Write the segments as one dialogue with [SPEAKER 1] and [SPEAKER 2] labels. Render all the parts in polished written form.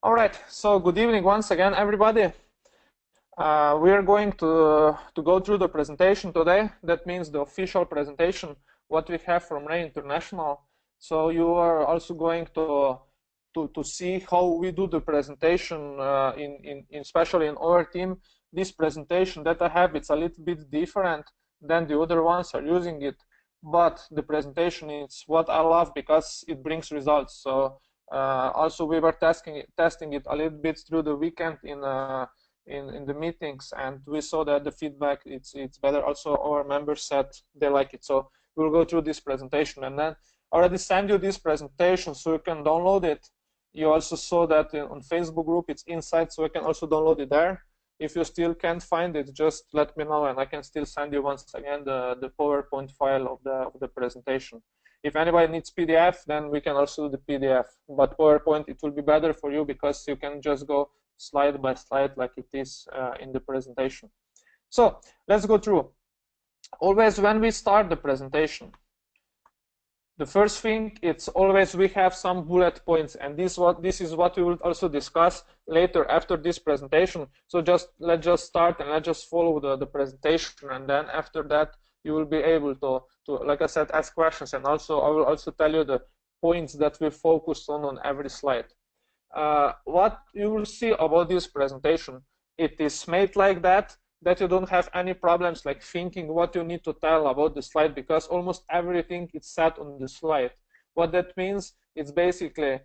[SPEAKER 1] All right, so good evening once again, everybody. We are going to go through the presentation today. That means the official presentation, what we have from Ray International. So you are also going to see how we do the presentation, especially in our team. This presentation that I have, it's a little bit different than the other ones are using it, but the presentation is what I love because it brings results. So also we were testing it a little bit through the weekend in the meetings, and we saw that the feedback it's better. Also our members said they like it, so we'll go through this presentation, and then I already send you this presentation so you can download it. You also saw that on Facebook group it's inside, so you can also download it there. If you still can't find it, just let me know and I can still send you once again the PowerPoint file of the presentation. If anybody needs PDF, then we can also do the PDF, but PowerPoint, it will be better for you because you can just go slide by slide like it is in the presentation. So let's go through. Always when we start the presentation, the first thing, it's always we have some bullet points, and this is what we will also discuss later after this presentation. So let's just start and let's just follow the presentation, and then after that you will be able to like I said, ask questions, and also I will also tell you the points that we focus on every slide. What you will see about this presentation, it is made like that you don't have any problems like thinking what you need to tell about the slide, because almost everything is set on the slide. What that means, it's basically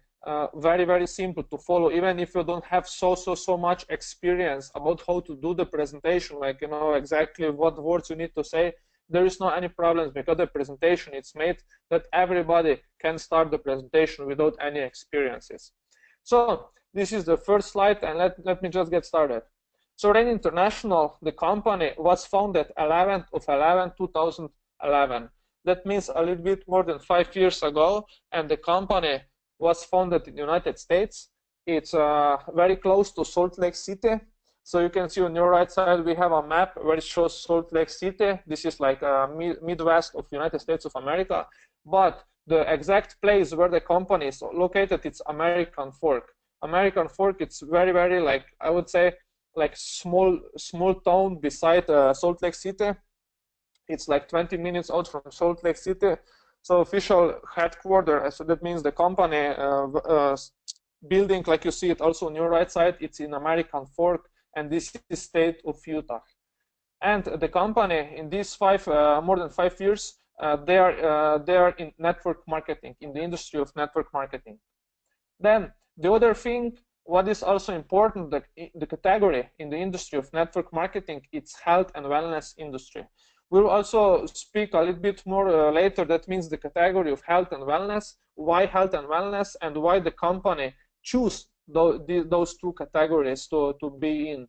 [SPEAKER 1] very, very simple to follow, even if you don't have so much experience about how to do the presentation, like you know exactly what words you need to say. There is no any problems because the presentation it's made that everybody can start the presentation without any experiences. So this is the first slide, and let me just get started. So Ray International, the company, was founded 11th of 11, 2011. That means a little bit more than 5 years ago, and the company was founded in the United States. It's very close to Salt Lake City. So you can see on your right side, we have a map where it shows Salt Lake City. This is like Midwest of the United States of America. But the exact place where the company is located, it's American Fork. American Fork, it's very, very, like, I would say, like small town beside Salt Lake City. It's like 20 minutes out from Salt Lake City. So official headquarters, so that means the company building, like you see it also on your right side, it's in American Fork, and this is state of Utah. And the company in these more than 5 years, they are in network marketing, in the industry of network marketing. Then the other thing, what is also important, the category in the industry of network marketing, it's health and wellness industry. We'll also speak a little bit more later. That means the category of health and wellness, why health and wellness, and why the company choose those two categories to be in.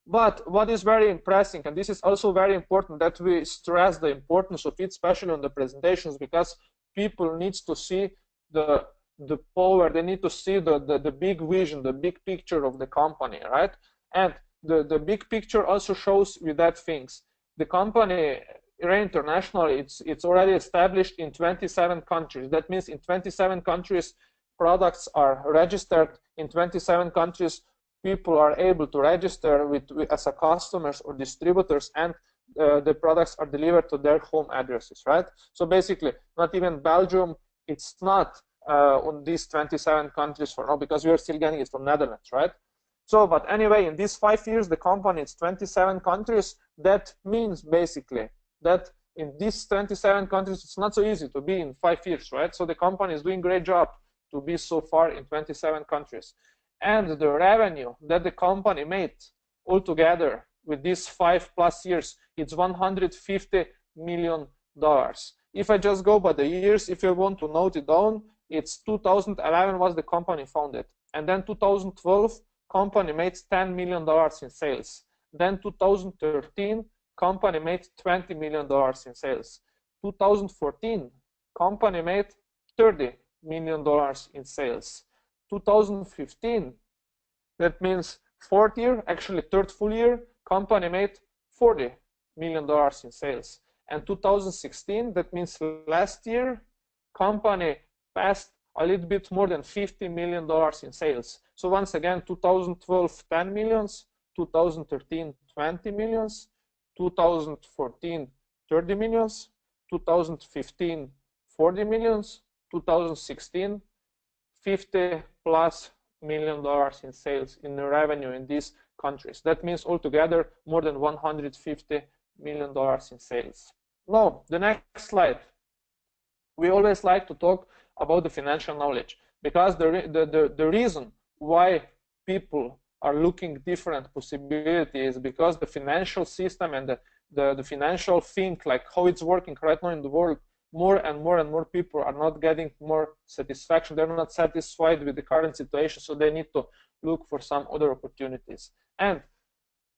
[SPEAKER 1] But what is very impressive, and this is also very important that we stress the importance of it, especially on the presentations, because people need to see the power, they need to see the big vision, the big picture of the company, right? And the big picture also shows with that things. The company, Ray International, it's already established in 27 countries. That means in 27 countries, products are registered. In 27 countries, people are able to register as a customers or distributors, and the products are delivered to their home addresses, right? So basically, not even Belgium, it's not on these 27 countries for now, because we are still getting it from Netherlands, right? So, but anyway, in these 5 years, the company is 27 countries. That means basically that in these 27 countries, it's not so easy to be in 5 years, right? So the company is doing a great job to be so far in 27 countries. And the revenue that the company made altogether with these 5+ years, it's $150 million. If I just go by the years, if you want to note it down, it's 2011 was the company founded, and then 2012 company made $10 million in sales. Then 2013 company made $20 million in sales. 2014 company made $30 million in sales. 2015, that means fourth year, actually third full year, company made $40 million in sales. And 2016, that means last year, company passed a little bit more than $50 million in sales. So once again, 2012, 10 millions, 2013, 20 millions, 2014, 30 millions, 2015, 40 millions, 2016, $50+ million in sales, in revenue in these countries. That means altogether more than $150 million in sales. Now, the next slide. We always like to talk about the financial knowledge, because the reason why people are looking different possibilities, because the financial system and the financial thing, like how it's working right now in the world, more and more people are not getting more satisfaction. They're not satisfied with the current situation, so they need to look for some other opportunities. And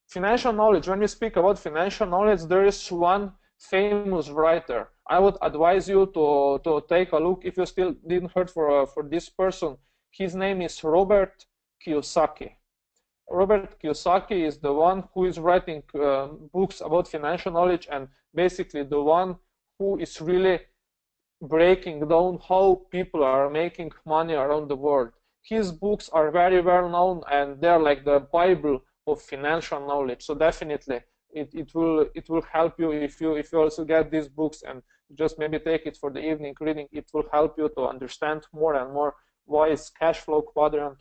[SPEAKER 1] financial knowledge, when we speak about financial knowledge, there is one famous writer. I would advise you to take a look if you still didn't heard for this person. His name is Robert Kiyosaki. Robert Kiyosaki is the one who is writing books about financial knowledge, and basically the one who is really breaking down how people are making money around the world. His books are very well known, and they're like the Bible of financial knowledge. So definitely it will help you if you also get these books and just maybe take it for the evening reading. It will help you to understand more and more why is cash flow quadrant,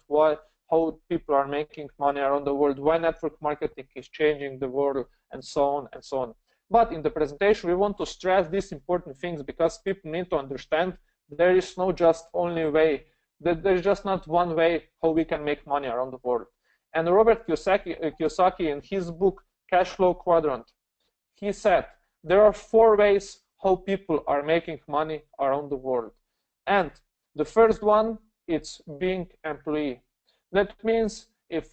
[SPEAKER 1] how people are making money around the world, why network marketing is changing the world, and so on and so on. But in the presentation, we want to stress these important things, because people need to understand there is no just only way, that there's just not one way how we can make money around the world. And Robert Kiyosaki in his book, Cash Flow Quadrant, he said there are 4 ways how people are making money around the world. And the first one, it's being employee. That means if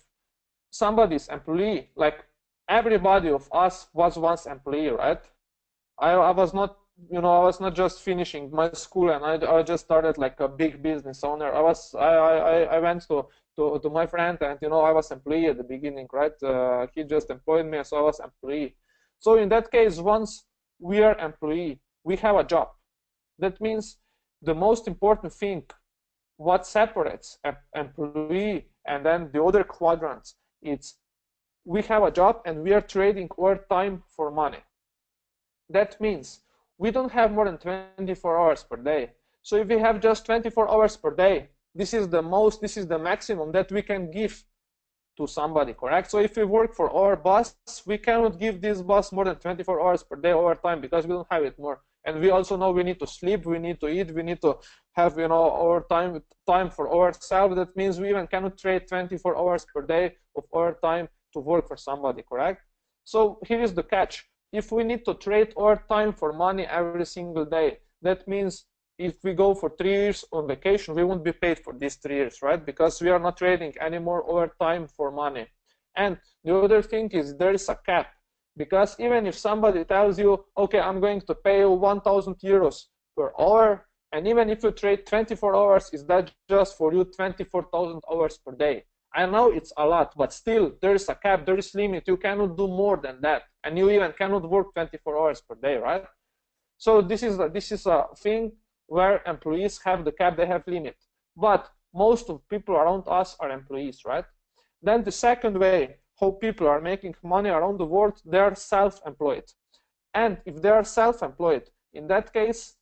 [SPEAKER 1] somebody's employee, like everybody of us was once employee, right? I was not, I was not just finishing my school and I just started like a big business owner. I went to my friend, and I was employee at the beginning, right? He just employed me, so I was employee. So in that case, once we are employee, we have a job. That means the most important thing, what separates an employee and then the other quadrants, it's we have a job and we are trading our time for money. That means we don't have more than 24 hours per day. So if we have just 24 hours per day, this is the maximum that we can give to somebody, correct? So if we work for our boss, we cannot give this boss more than 24 hours per day overtime, because we don't have it more. And we also know we need to sleep, we need to eat, we need to have our time for ourselves. That means we even cannot trade 24 hours per day of our time to work for somebody, correct? So here is the catch. If we need to trade our time for money every single day, that means if we go for 3 years on vacation, we won't be paid for these 3 years, right? Because we are not trading anymore our time for money. And the other thing is there is a cap, because even if somebody tells you, okay, I'm going to pay you 1,000 euros per hour, and even if you trade 24 hours, is that just for you 24,000 hours per day? I know it's a lot, but still there is a cap, there is limit. You cannot do more than that, and you even cannot work 24 hours per day, right? So this is a thing where employees have the cap, they have limit. But most of people around us are employees, right? Then the second way how people are making money around the world, they are self-employed. And if they are self-employed, in that case,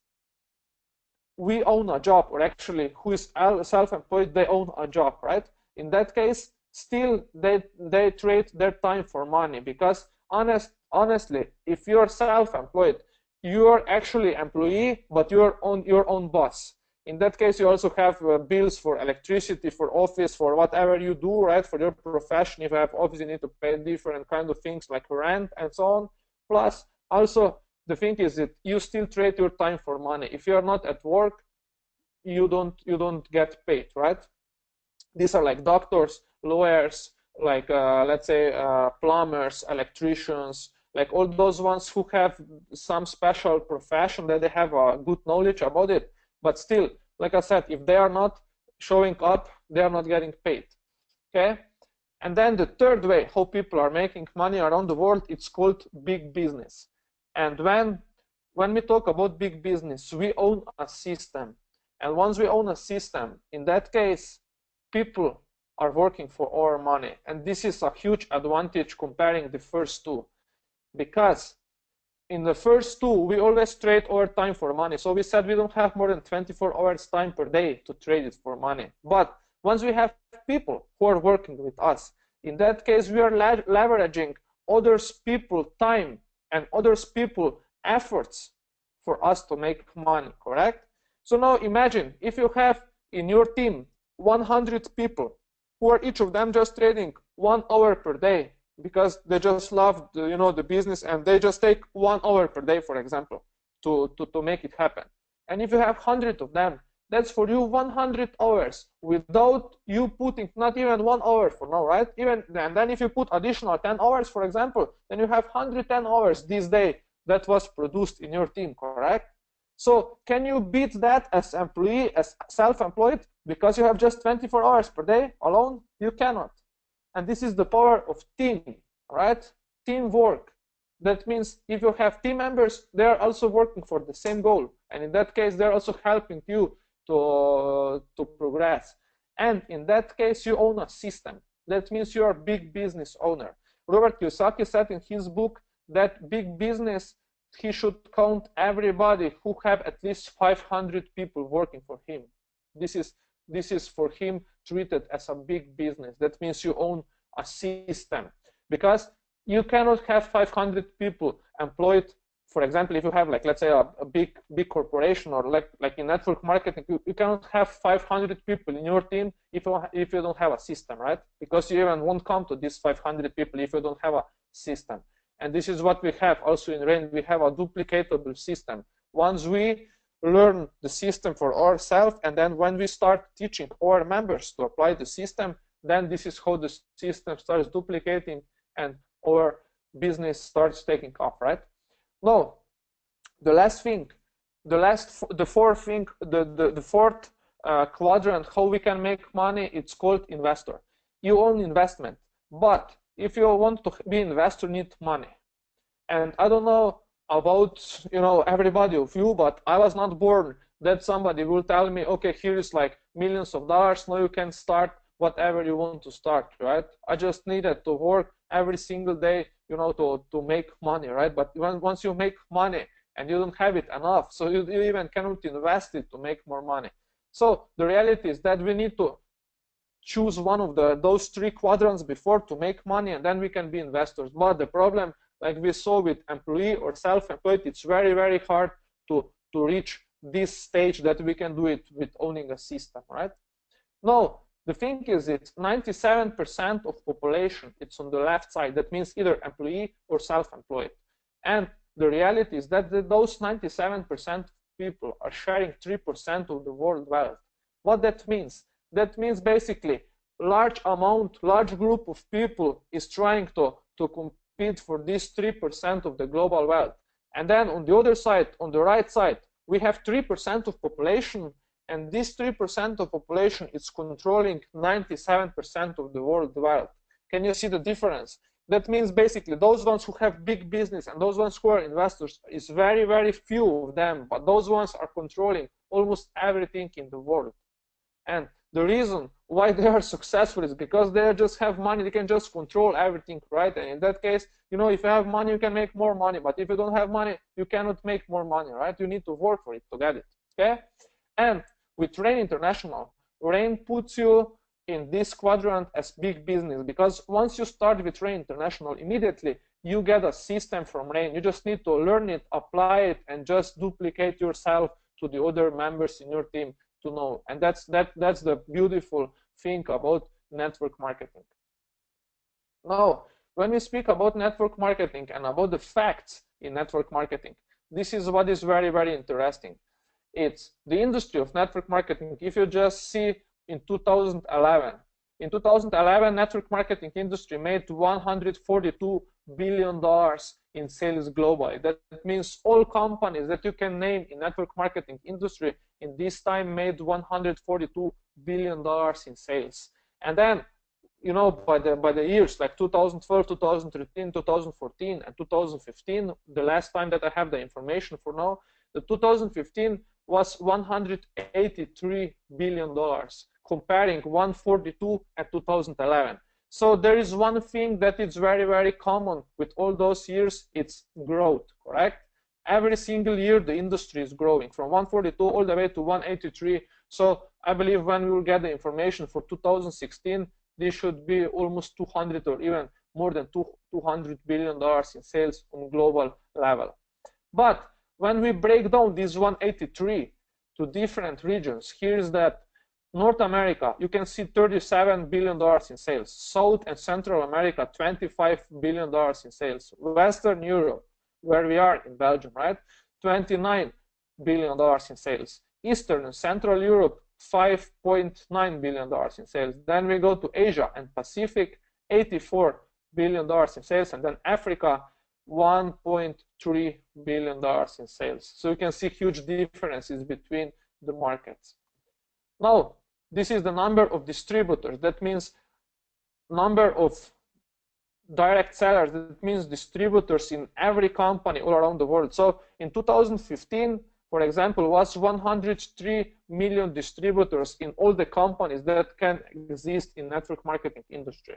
[SPEAKER 1] we own a job, or actually who is self-employed, they own a job, right? In that case, still they trade their time for money, because honestly, if you're self-employed, you are actually employee, but you're on your own boss. In that case, you also have bills for electricity, for office, for whatever you do, right? For your profession, if you have office, you need to pay different kind of things like rent and so on. Plus, also, the thing is that you still trade your time for money. If you are not at work, you don't get paid, right? These are like doctors, lawyers, like let's say plumbers, electricians, like all those ones who have some special profession that they have a good knowledge about it. But still, like I said, if they are not showing up, they are not getting paid. Okay? And then the third way how people are making money around the world, it's called big business. And when we talk about big business, we own a system. And once we own a system, in that case, people are working for our money. And this is a huge advantage comparing the first two, because in the first two, we always trade our time for money. So we said we don't have more than 24 hours time per day to trade it for money. But once we have people who are working with us, in that case, we are leveraging others' people time and others' people efforts for us to make money, correct? So now imagine if you have in your team 100 people who are each of them just trading 1 hour per day because they just love the business, and they just take 1 hour per day, for example, to make it happen. And if you have 100 of them, that's for you 100 hours without you putting not even 1 hour for now, right? And then if you put additional 10 hours, for example, then you have 110 hours this day that was produced in your team, correct? So can you beat that as employee, as self-employed, because you have just 24 hours per day alone? You cannot. And this is the power of team, right? Teamwork. That means if you have team members, they are also working for the same goal. And in that case, they're also helping you to progress. And in that case, you own a system. That means you are a big business owner. Robert Kiyosaki said in his book that big business, he should count everybody who have at least 500 people working for him. This is for him treated as a big business. That means you own a system, because you cannot have 500 people employed. For example, if you have, like, let's say a big corporation, or like in network marketing, you cannot have 500 people in your team if you don't have a system, right? Because you even won't come to these 500 people if you don't have a system. And this is what we have also in RAIN. We have a duplicatable system. Once we learn the system for ourselves, and then when we start teaching our members to apply the system, then this is how the system starts duplicating and our business starts taking off, right? Now, the fourth quadrant, how we can make money, it's called investor. You own investment, but if you want to be an investor, you need money. And I don't know about everybody of you, but I was not born that somebody will tell me, okay, here is like millions of dollars, now you can start whatever you want to start, right? I just needed to work every single day, to make money, right? But once you make money and you don't have it enough, so you even cannot invest it to make more money. So the reality is that we need to choose one of those three quadrants before to make money, and then we can be investors. But the problem, like we saw with employee or self-employed, it's very, very hard to reach this stage that we can do it with owning a system, right? Now, the thing is, it's 97% of population, it's on the left side. That means either employee or self-employed. And the reality is that those 97% people are sharing 3% of the world wealth. What that means? That means basically large group of people is trying to compete for this 3% of the global wealth. And then on the other side, on the right side, we have 3% of population, and this 3% of population is controlling 97% of the world wealth. Can you see the difference? That means basically those ones who have big business and those ones who are investors is very, very few of them, but those ones are controlling almost everything in the world. And the reason why they are successful is because they just have money, they can just control everything, right? And in that case, if you have money, you can make more money, but if you don't have money, you cannot make more money, right? You need to work for it to get it, okay? And with RAIN International, RAIN puts you in this quadrant as big business, because once you start with RAIN International, immediately you get a system from RAIN. You just need to learn it, apply it, and just duplicate yourself to the other members in your team to know. And that's the beautiful thing about network marketing. Now, when we speak about network marketing and about the facts in network marketing, this is what is very, very interesting. It's the industry of network marketing. If you just see in 2011, network marketing industry made $142 billion in sales globally. That means all companies that you can name in network marketing industry in this time made $142 billion in sales. And then, by the years like 2012, 2013, 2014, and 2015, the last time that I have the information for now, the 2015 was $183 billion, comparing 142 at 2011. So there is one thing that is very, very common with all those years, it's growth, correct? Every single year the industry is growing from 142 all the way to 183. So I believe when we will get the information for 2016, this should be almost 200 or even more than $200 billion in sales on global level. But when we break down this 183 to different regions, here's that North America, you can see $37 billion in sales. South and Central America, $25 billion in sales. Western Europe, where we are in Belgium, right? $29 billion in sales. Eastern and Central Europe, $5.9 billion in sales. Then we go to Asia and Pacific, $84 billion in sales. And then Africa, $1.3 billion in sales. So you can see huge differences between the markets. Now, this is the number of distributors. That means number of direct sellers. That means distributors in every company all around the world. So in 2015, for example, was 103 million distributors in all the companies that can exist in network marketing industry.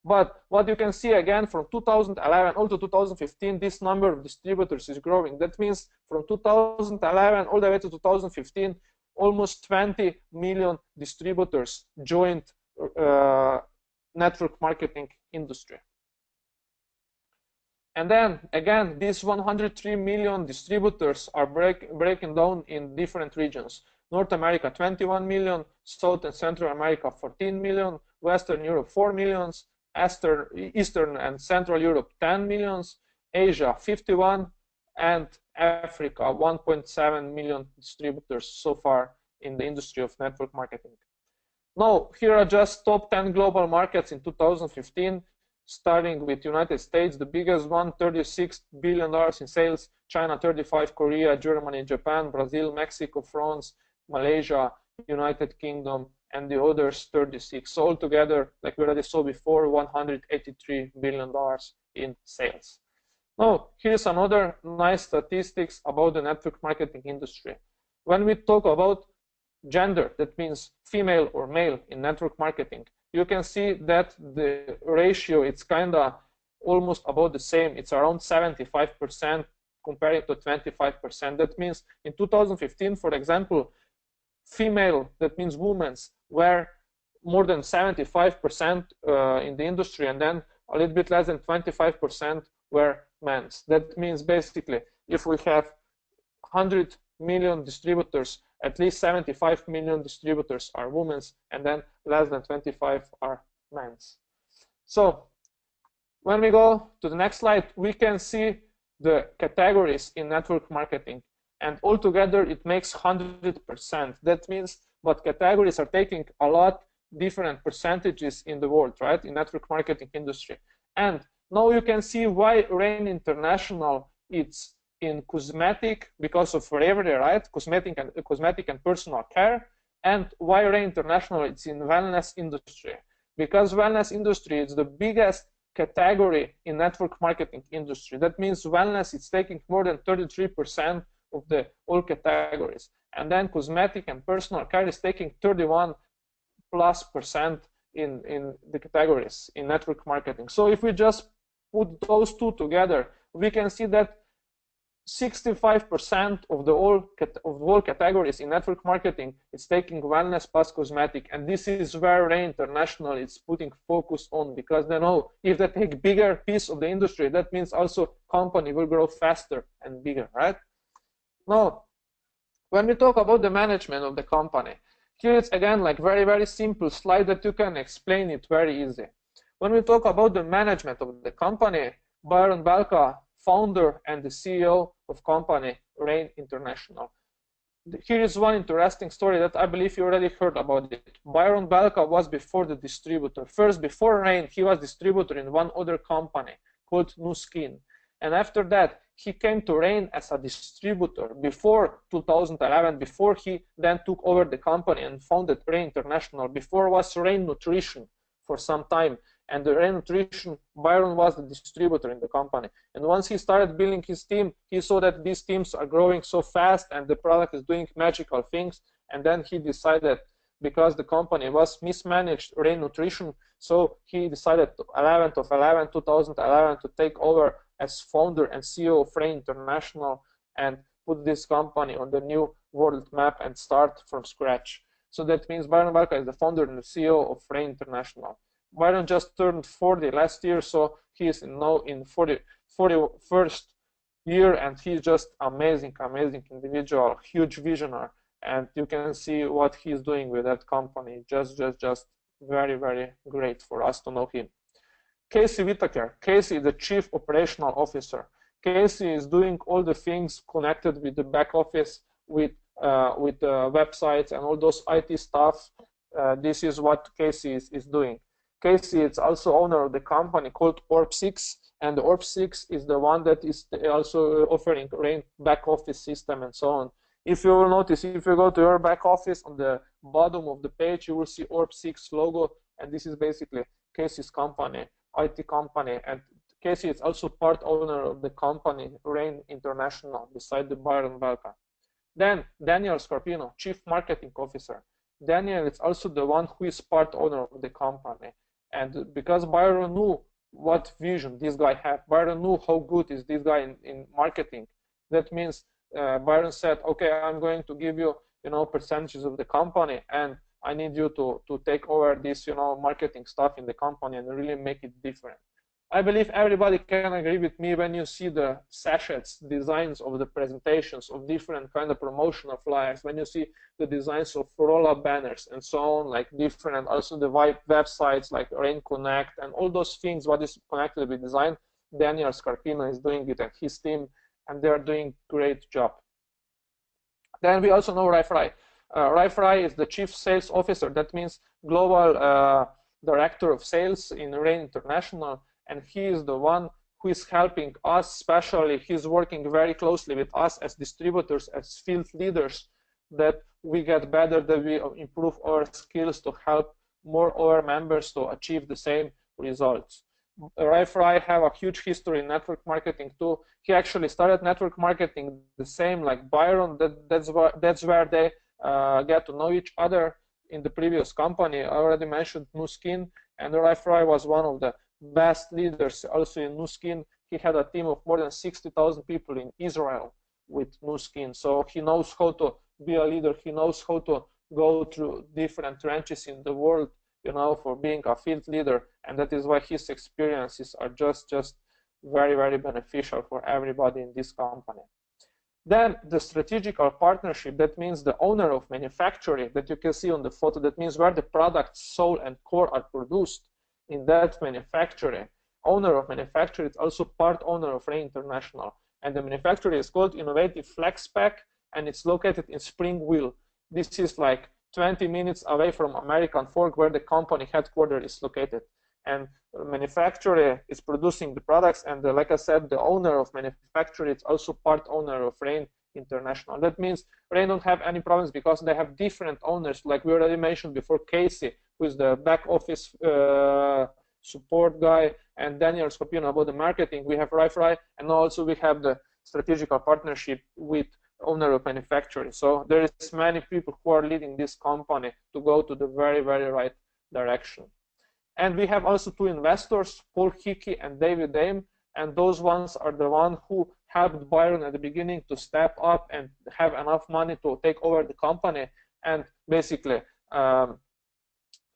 [SPEAKER 1] But what you can see again from 2011 all to 2015, this number of distributors is growing. That means from 2011 all the way to 2015, almost 20 million distributors joined network marketing industry. And then again, these 103 million distributors are breaking down in different regions. North America, 21 million, South and Central America, 14 million, Western Europe, 4 millions, Eastern and Central Europe, 10 millions, Asia, 51, and Africa, 1.7 million distributors so far in the industry of network marketing. Now, here are just top 10 global markets in 2015, starting with United States, the biggest one, $36 billion in sales, China, 35, Korea, Germany, Japan, Brazil, Mexico, France, Malaysia, United Kingdom, and the others 36. So altogether, like we already saw before, $183 billion in sales. Now, here's another nice statistics about the network marketing industry. When we talk about gender, that means female or male in network marketing, you can see that the ratio, it's kind of almost about the same. It's around 75% compared to 25%. That means in 2015, for example, female, that means women's, were more than 75% in the industry, and then a little bit less than 25% were men's. That means basically if we have 100 million distributors, at least 75 million distributors are women's, and then less than 25 are men's. So when we go to the next slide, we can see the categories in network marketing, and altogether it makes 100%. That means but categories are taking a lot different percentages in the world, right, in network marketing industry. And now you can see why Rain International it's in cosmetic because of Reverie, right, cosmetic and personal care, and why Rain International it's in wellness industry, because wellness industry is the biggest category in network marketing industry. That means wellness is taking more than 33% of the all categories, and then cosmetic and personal care is taking 31+% in the categories in network marketing. So if we just put those two together, we can see that 65% of the all categories in network marketing is taking wellness plus cosmetic, and this is where Rain International is putting focus on, because they know if they take bigger piece of the industry, that means also company will grow faster and bigger, right? Now, when we talk about the management of the company, here it's again like very simple slide that you can explain it very easy. When we talk about the management of the company, Byron Belka, founder and the CEO of company Rain International. Here is one interesting story that I believe you already heard about it. Byron Belka was before the distributor. First, before Rain, he was distributor in one other company called Nu Skin. And after that, he came to Rain as a distributor before 2011, before he then took over the company and founded Rain International. Before was Rain Nutrition for some time. And the Rain Nutrition, Byron was the distributor in the company. And once he started building his team, he saw that these teams are growing so fast and the product is doing magical things. And then he decided, because the company was mismanaged, Rain Nutrition, so he decided 11th of 11, 2011 to take over as founder and CEO of Rain International and put this company on the new world map and start from scratch. So that means Byron Barca is the founder and the CEO of Rain International. Byron just turned 40 last year, so he is now in 41st year, and he's just amazing individual, huge visionary, and you can see what he's doing with that company. Just very, very great for us to know him. Casey Whitaker. Casey is the Chief Operational Officer. Casey is doing all the things connected with the back office, with websites and all those IT stuff. This is what Casey is doing. Casey is also owner of the company called Orb6, and the Orb6 is the one that is also offering Rain back office system and so on. If you will notice, if you go to your back office, on the bottom of the page, you will see Orb6 logo, and this is basically Casey's company, IT company, and Casey is also part owner of the company Rain International, beside the Byron Barca. Then Daniel Scarpino, Chief Marketing Officer. Daniel is also the one who is part owner of the company. And because Byron knew what vision this guy had, Byron knew how good is this guy in marketing. That means Byron said, okay, I'm going to give you, percentages of the company, and I need you to take over this, marketing stuff in the company and really make it different. I believe everybody can agree with me when you see the sachets, designs of the presentations of different kind of promotional flyers, when you see the designs of roll-up banners and so on, like different, also the websites like Rain Connect and all those things, what is connected with design. Daniel Scarpino is doing it and his team, and they're doing great job. Then we also know Rai Fry. Rai Fry is the Chief Sales Officer. That means Global Director of Sales in Rain International. And he is the one who is helping us, especially he's working very closely with us as distributors, as field leaders, that we get better, that we improve our skills to help more of our members to achieve the same results. Rai Fry have a huge history in network marketing too. He actually started network marketing the same like Byron. That's where they get to know each other in the previous company. I already mentioned Nu Skin, and Rai Fry was one of the best leaders also in Nu Skin. He had a team of more than 60,000 people in Israel with Nu Skin. So he knows how to be a leader. He knows how to go through different trenches in the world, for being a field leader. And that is why his experiences are just very, very beneficial for everybody in this company. Then the strategical partnership, that means the owner of manufacturing that you can see on the photo, that means where the products, soul and core are produced. In that manufacturing, owner of manufacturing is also part owner of Rain International, and the manufacturer is called Innovative FlexPack, and it's located in Springville. This is like 20 minutes away from American Fork, where the company headquarters is located. And the manufacturer is producing the products, and like I said, the owner of manufacturing is also part owner of Rain International. That means Rain don't have any problems because they have different owners, like we already mentioned before, Casey, who is the back office support guy, and Daniel Scarpino about the marketing. We have Rai Fry, and also we have the strategical partnership with owner of manufacturing. So there is many people who are leading this company to go to the very, very right direction. And we have also two investors, Paul Hickey and David Dame, and those ones are the ones who helped Byron at the beginning to step up and have enough money to take over the company and basically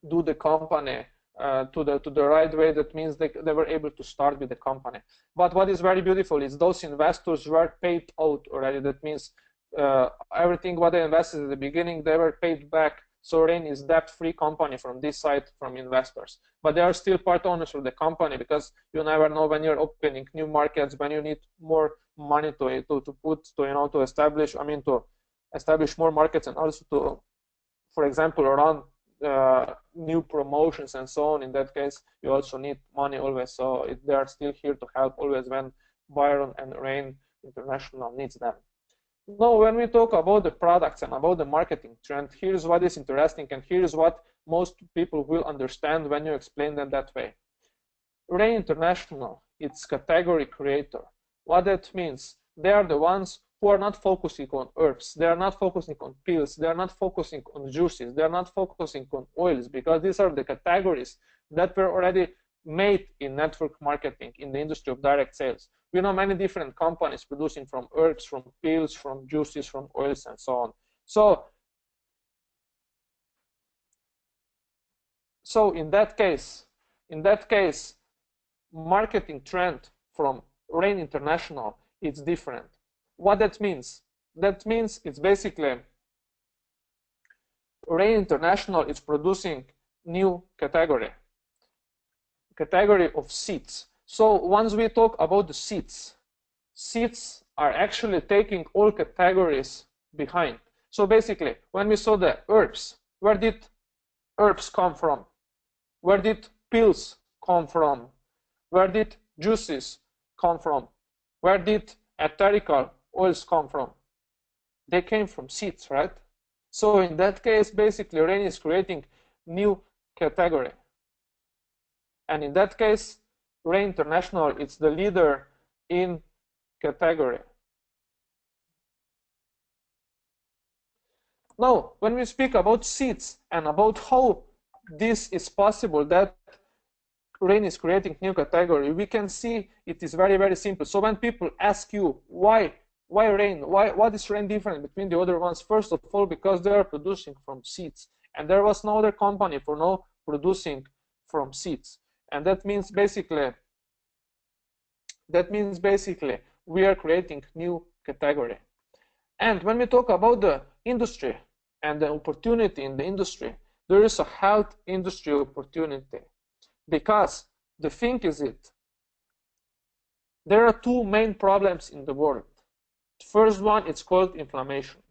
[SPEAKER 1] do the company to the right way. That means they were able to start with the company. But what is very beautiful is those investors were paid out already. That means everything what they invested at the beginning, they were paid back. So Rain is debt-free company from this side, from investors. But they are still part owners of the company, because you never know when you're opening new markets, when you need more money to establish more markets, and also to, for example, run new promotions and so on. In that case, you also need money always. So they are still here to help always when Byron and Rain International needs them. Now, when we talk about the products and about the marketing trend, here's what is interesting, and here's what most people will understand when you explain them that way. Rain International, it's category creator. What that means, they are the ones who are not focusing on herbs, they are not focusing on pills, they are not focusing on juices, they are not focusing on oils, because these are the categories that were already made in network marketing in the industry of direct sales. We know many different companies producing from herbs, from pills, from juices, from oils, and so on. So in that case, marketing trend from Rain International, it's different. What that means? That means it's basically Rain International is producing new category of seeds. So once we talk about the seeds are actually taking all categories behind. So basically, when we saw the herbs, where did herbs come from? Where did pills come from? Where did juices come from? Where did ethereal oils come from? They came from seeds, right? So in that case, basically, Rain is creating new category. And in that case, Rain International, it's the leader in category. Now, when we speak about seeds and about how this is possible, that Rain is creating new category, we can see it is very, very simple. So when people ask you why Rain, what is Rain different between the other ones? First of all, because they are producing from seeds, and there was no other company for now producing from seeds. And that means basically we are creating new category. And when we talk about the industry and the opportunity in the industry, there is a health industry opportunity, because the thing is there are two main problems in the world. The first one, it's called inflammation.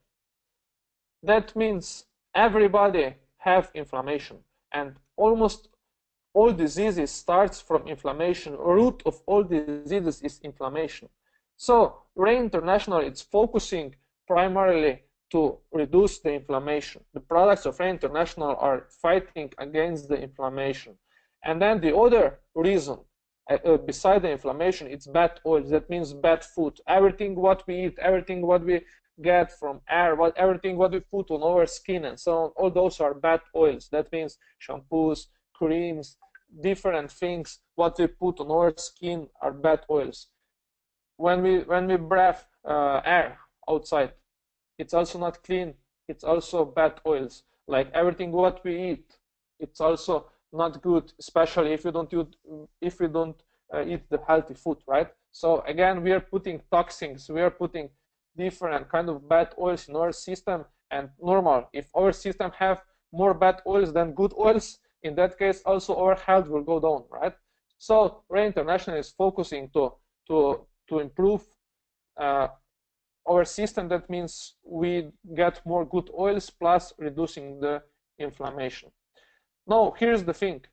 [SPEAKER 1] That means everybody have inflammation, and almost all diseases starts from inflammation. Root of all diseases is inflammation. So Rain International, it's focusing primarily to reduce the inflammation. The products of Rain International are fighting against the inflammation. And then the other reason, beside the inflammation, it's bad oils. That means bad food. Everything what we eat, everything what we get from air, everything what we put on our skin and so on, all those are bad oils. That means shampoos, creams, different things what we put on our skin are bad oils. When we breathe air outside, it's also not clean. It's also bad oils. Like everything what we eat, it's also not good, especially if you don't eat the healthy food, right? So again, we are putting toxins, we are putting different kind of bad oils in our system, and normal, if our system have more bad oils than good oils, in that case also our health will go down, right? So Rain International is focusing to improve our system. That means we get more good oils plus reducing the inflammation. Now, here's the thing.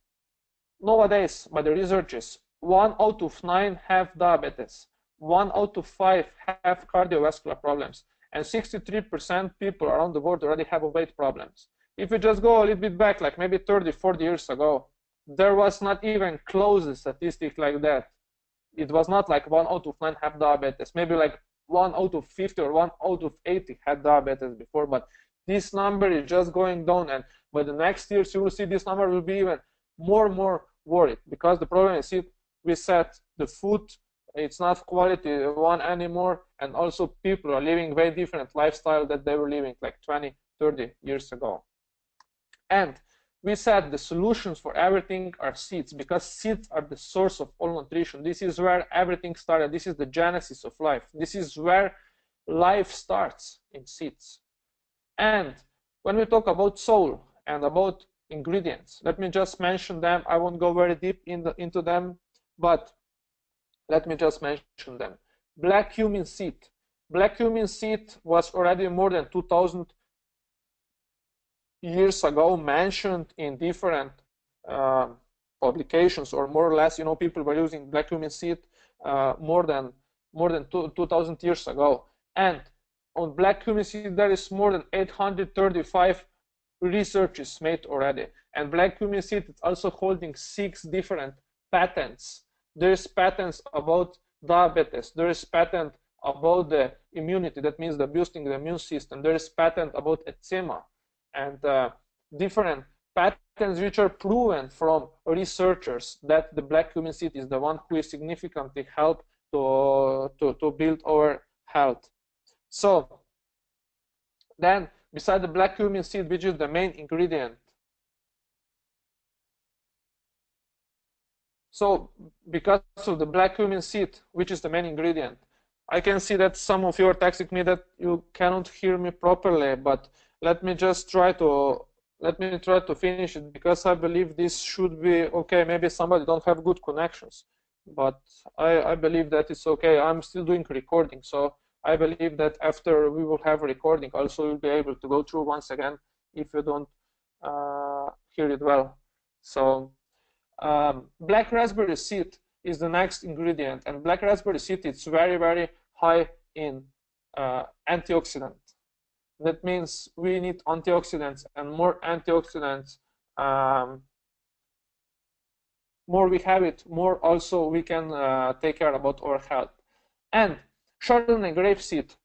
[SPEAKER 1] Nowadays, by the researchers, 1 out of 9 have diabetes, 1 out of 5 have cardiovascular problems, and 63% people around the world already have weight problems. If you just go a little bit back, like maybe 30, 40 years ago, there was not even close a statistic like that. It was not like 1 out of 9 have diabetes. Maybe like 1 out of 50 or 1 out of 80 had diabetes before, but this number is just going down, and by the next years you will see this number will be even more worried, because the problem is we said the food, it's not quality one anymore, and also people are living very different lifestyle that they were living like 20, 30 years ago. And we said the solutions for everything are seeds, because seeds are the source of all nutrition. This is where everything started. This is the genesis of life. This is where life starts, in seeds. And when we talk about soul and about ingredients, let me just mention them. I won't go very deep into them, but let me just mention them. Black cumin seed. Black cumin seed was already more than 2,000 years ago mentioned in different publications, or more or less, people were using black cumin seed more than 2,000 years ago. And on black cumin seed, there is more than 835 researches made already. And black cumin seed is also holding 6 different patents. There's patents about diabetes. There is patent about the immunity, that means the boosting the immune system. There is patent about eczema, and different patents which are proven from researchers that the black cumin seed is the one who is significantly help to build our health. So then, beside the black cumin seed, which is the main ingredient, so because of the black cumin seed, which is the main ingredient, I can see that some of you are texting me that you cannot hear me properly, but let me just try to finish it, because I believe this should be okay. Maybe somebody don't have good connections, but I believe that it's okay. I'm still doing recording, so I believe that after we will have a recording, also you'll be able to go through once again if you don't hear it well. So black raspberry seed is the next ingredient, and black raspberry seed is very, very high in antioxidant. That means we need antioxidants, and more antioxidants, more we have it, more also we can take care about our health. And Chardonnay grapeseed,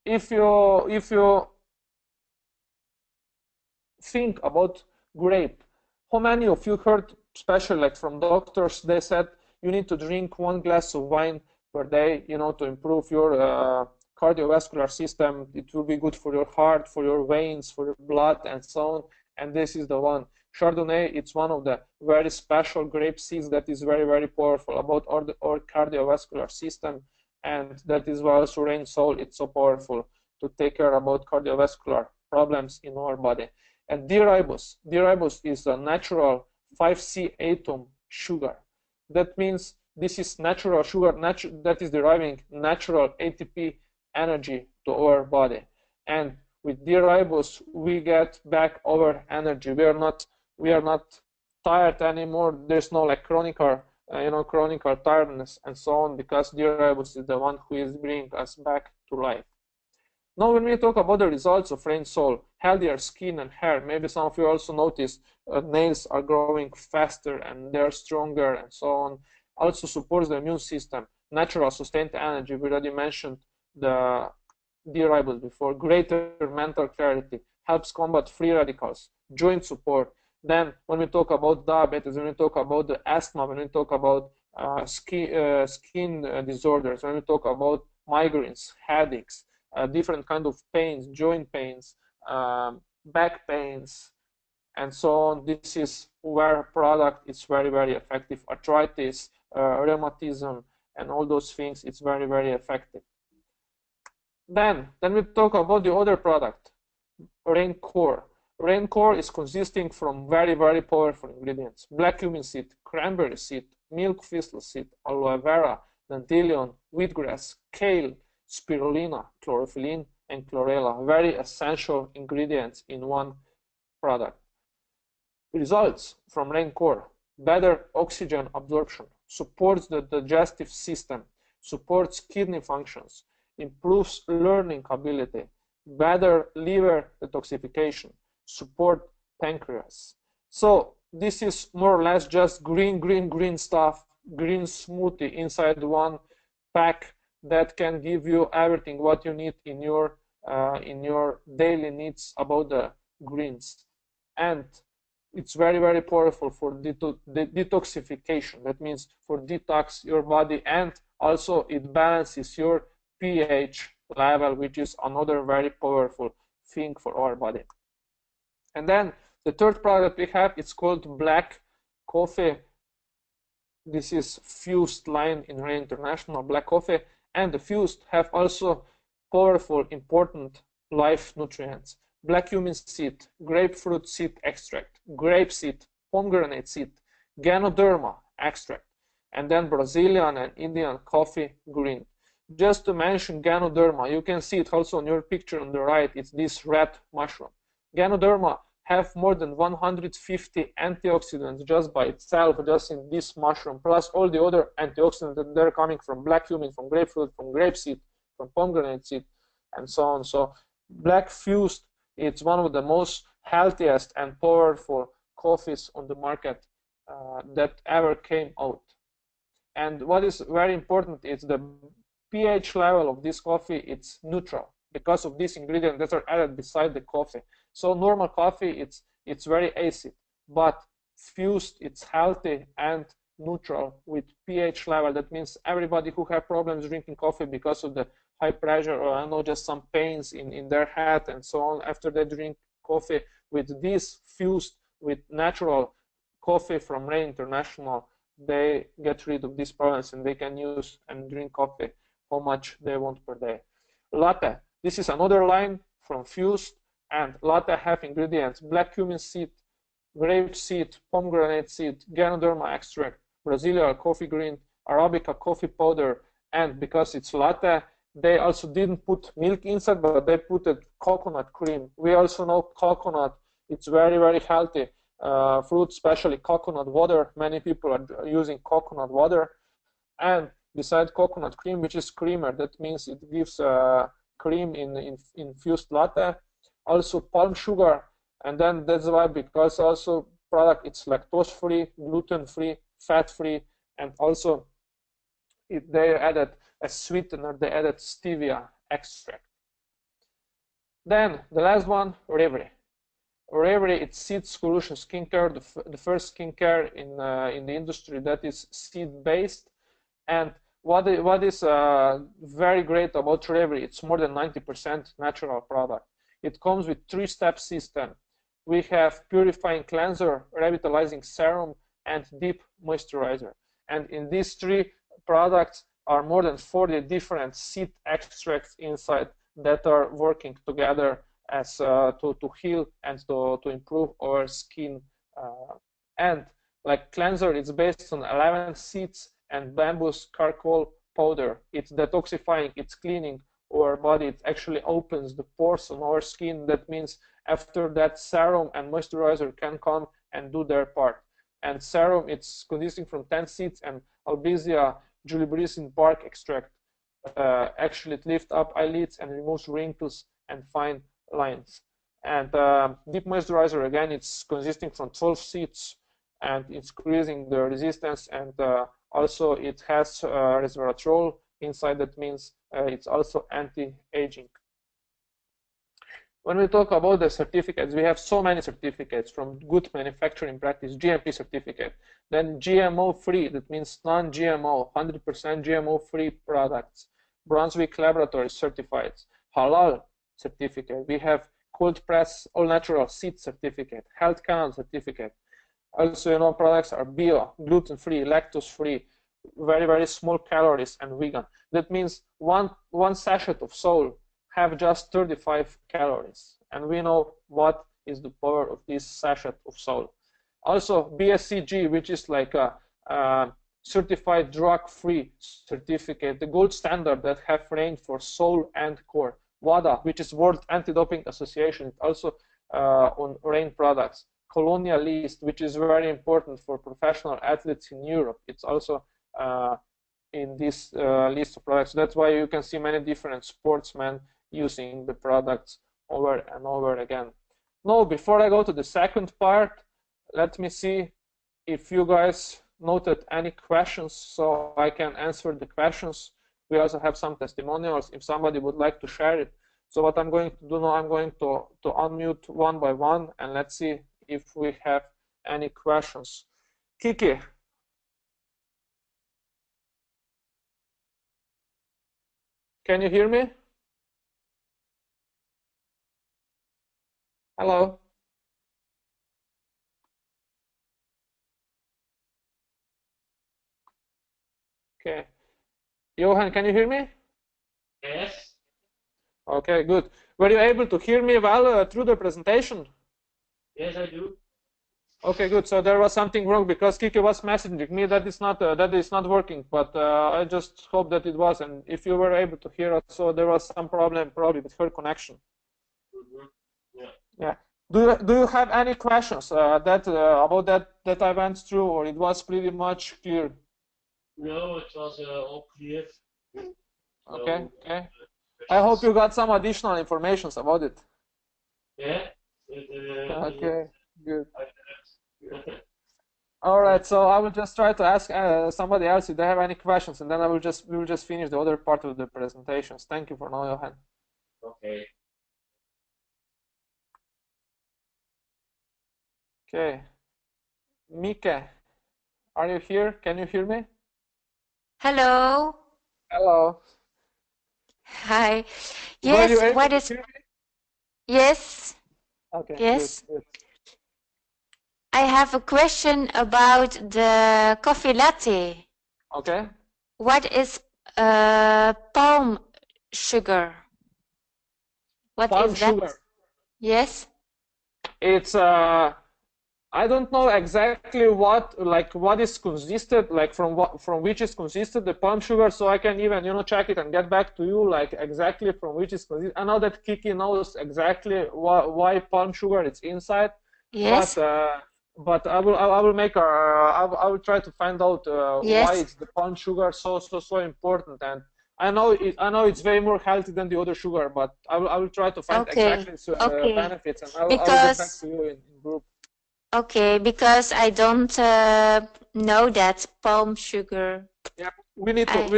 [SPEAKER 1] if you think about grape, how many of you heard, especially like from doctors, they said you need to drink 1 glass of wine per day, to improve your cardiovascular system. It will be good for your heart, for your veins, for your blood, and so on. And this is the one. Chardonnay, it's one of the very special grape seeds that is very, very powerful about our cardiovascular system. And that is why also Rain Soul, it's so powerful to take care about cardiovascular problems in our body. And D-ribose. D-ribose is a natural 5C atom sugar. That means this is natural sugar that is deriving natural ATP energy to our body. And with D-ribose, we get back our energy. We are not tired anymore. There's no like chronic tiredness and so on, because D-ribose is the one who is bringing us back to life. Now, when we talk about the results of Rain Soul, healthier skin and hair, maybe some of you also notice nails are growing faster and they're stronger and so on. Also supports the immune system, natural sustained energy. We already mentioned the D-ribose before. Greater mental clarity, helps combat free radicals, joint support. Then when we talk about diabetes, when we talk about the asthma, when we talk about skin disorders, when we talk about migraines, headaches, different kind of pains, joint pains, back pains, and so on. This is where product is very, very effective. Arthritis, rheumatism, and all those things, it's very, very effective. Then we talk about the other product, Rain Core. Rain Core is consisting from very, very powerful ingredients: black cumin seed, cranberry seed, milk thistle seed, aloe vera, dandelion, wheatgrass, kale, spirulina, chlorophyllene, and chlorella. Very essential ingredients in one product. Results from Rain Core: better oxygen absorption, supports the digestive system, supports kidney functions, improves learning ability, better liver detoxification, support pancreas. So this is more or less just green stuff, green smoothie inside one pack that can give you everything what you need in your daily needs about the greens. And it's very, very powerful for detoxification. That means for detox your body, and also it balances your pH level, which is another very powerful thing for our body. And then the third product we have, it's called black coffee. This is Fused line in Rain International, black coffee. And the Fused have also powerful, important life nutrients: black cumin seed, grapefruit seed extract, grape seed, pomegranate seed, Ganoderma extract, and then Brazilian and Indian coffee green. Just to mention Ganoderma, you can see it also on your picture on the right. It's this red mushroom. Ganoderma have more than 150 antioxidants just by itself, just in this mushroom, plus all the other antioxidants that they're coming from black cumin, from grapefruit, from grapeseed, from pomegranate seed, and so on. So black Fused, it's one of the most healthiest and powerful coffees on the market that ever came out. And what is very important is the pH level of this coffee. It's neutral because of these ingredients that are added beside the coffee. So normal coffee, it's very acid, but fused, it's healthy and neutral with pH level. That means everybody who have problems drinking coffee because of the high pressure, or I know just some pains in their head and so on, after they drink coffee with this fused with natural coffee from Rain International, they get rid of these problems and they can use and drink coffee how much they want per day. Latte, this is another line from Fused, and latte have ingredients: black cumin seed, grape seed, pomegranate seed, Ganoderma extract, Brazilian coffee green, Arabica coffee powder, and because it's latte, they also didn't put milk inside, but they put coconut cream. We also know coconut, it's very, very healthy fruit, especially coconut water. Many people are using coconut water. And beside coconut cream, which is creamer, that means it gives cream in infused latte. Also palm sugar, and then that's why, because also product it's lactose free, gluten free, fat free, and also they added a sweetener, they added stevia extract. Then the last one, Reverie. Reverie, it's seed solution skincare, the first skincare in the industry that is seed based. And what is very great about Reverie, it's more than 90% natural product. It comes with 3-step system. We have purifying cleanser, revitalizing serum, and deep moisturizer. And in these 3 products are more than 40 different seed extracts inside that are working together as to heal and to improve our skin. And like cleanser, it's based on 11 seeds and bamboo charcoal powder. It's detoxifying, it's cleaning our body. It actually opens the pores on our skin. That means after that, serum and moisturizer can come and do their part. And serum, it's consisting from 10 seeds and Albizia julibrissin bark extract. Actually, it lifts up eyelids and removes wrinkles and fine lines. And deep moisturizer, again, it's consisting from 12 seeds and it's increasing the resistance, and also it has resveratrol inside. That means it's also anti-aging. When we talk about the certificates, we have so many certificates, from good manufacturing practice, GMP certificate, then GMO free, that means non-GMO, 100% GMO free products, Brunswick Laboratories certified, halal certificate, we have cold press all natural seed certificate, Health Canal certificate. Also, you know, products are bio, gluten free, lactose free, very, very small calories, and vegan. That means one sachet of Soul have just 35 calories, and we know what is the power of this sachet of Soul. Also BSCG, which is like a certified drug-free certificate, the gold standard that have reigned for Soul and Core. WADA, which is World Anti-Doping Association, also on Rain products. Colonial list, which is very important for professional athletes in Europe. It's also in this list of products. That's why you can see many different sportsmen using the products over and over again. Now, before I go to the second part, let me see if you guys noted any questions so I can answer the questions. We also have some testimonials if somebody would like to share it. So what I'm going to do now, I'm going to unmute one by one, and let's see if we have any questions. Kiki. Can you hear me? Hello? Okay. Johan, can you hear me?
[SPEAKER 2] Yes.
[SPEAKER 1] Okay, good. Were you able to hear me well through the presentation?
[SPEAKER 2] Yes, I do.
[SPEAKER 1] Okay, good. So there was something wrong because Kiki was messaging me that is not working, but I just hope that it was. And if you were able to hear us, so there was some problem probably with her connection.
[SPEAKER 2] Mm-hmm. Yeah.
[SPEAKER 1] Yeah. Do you have any questions about that I went through, or it was pretty much clear?
[SPEAKER 2] No, it was all clear.
[SPEAKER 1] Okay.
[SPEAKER 2] No,
[SPEAKER 1] Okay. I hope you got some additional information about it.
[SPEAKER 2] Yeah.
[SPEAKER 1] Okay. Good. All right, so I will just try to ask somebody else if they have any questions, and then we will just finish the other part of the presentations. Thank you for now, Johan.
[SPEAKER 2] Okay.
[SPEAKER 1] Okay, Mike, are you here? Can you hear me?
[SPEAKER 3] Hello.
[SPEAKER 1] Hello.
[SPEAKER 3] Hi.
[SPEAKER 1] Were you
[SPEAKER 3] Yes,
[SPEAKER 1] able
[SPEAKER 3] what
[SPEAKER 1] to
[SPEAKER 3] is
[SPEAKER 1] hear me?
[SPEAKER 3] yes,
[SPEAKER 1] Okay, good,
[SPEAKER 3] yes.
[SPEAKER 1] good.
[SPEAKER 3] I have a question about the coffee latte.
[SPEAKER 1] Okay.
[SPEAKER 3] What is palm sugar? What
[SPEAKER 1] Palm
[SPEAKER 3] is that?
[SPEAKER 1] sugar.
[SPEAKER 3] Yes.
[SPEAKER 1] It's I don't know exactly what is consisted, like from which is consisted the palm sugar, so I can even check it and get back to you like exactly from which is consisted. I know that Kiki knows exactly why palm sugar is inside, but
[SPEAKER 3] Yes.
[SPEAKER 1] I will try to find out why
[SPEAKER 3] Yes.
[SPEAKER 1] it's the palm sugar so important. And I know it's way more healthy than the other sugar, but I will try to find
[SPEAKER 3] Okay.
[SPEAKER 1] exactly its
[SPEAKER 3] Okay.
[SPEAKER 1] benefits, and I will get back
[SPEAKER 3] Because
[SPEAKER 1] to you in group.
[SPEAKER 3] okay, because I don't know that palm sugar.
[SPEAKER 1] Yeah, we need to
[SPEAKER 3] I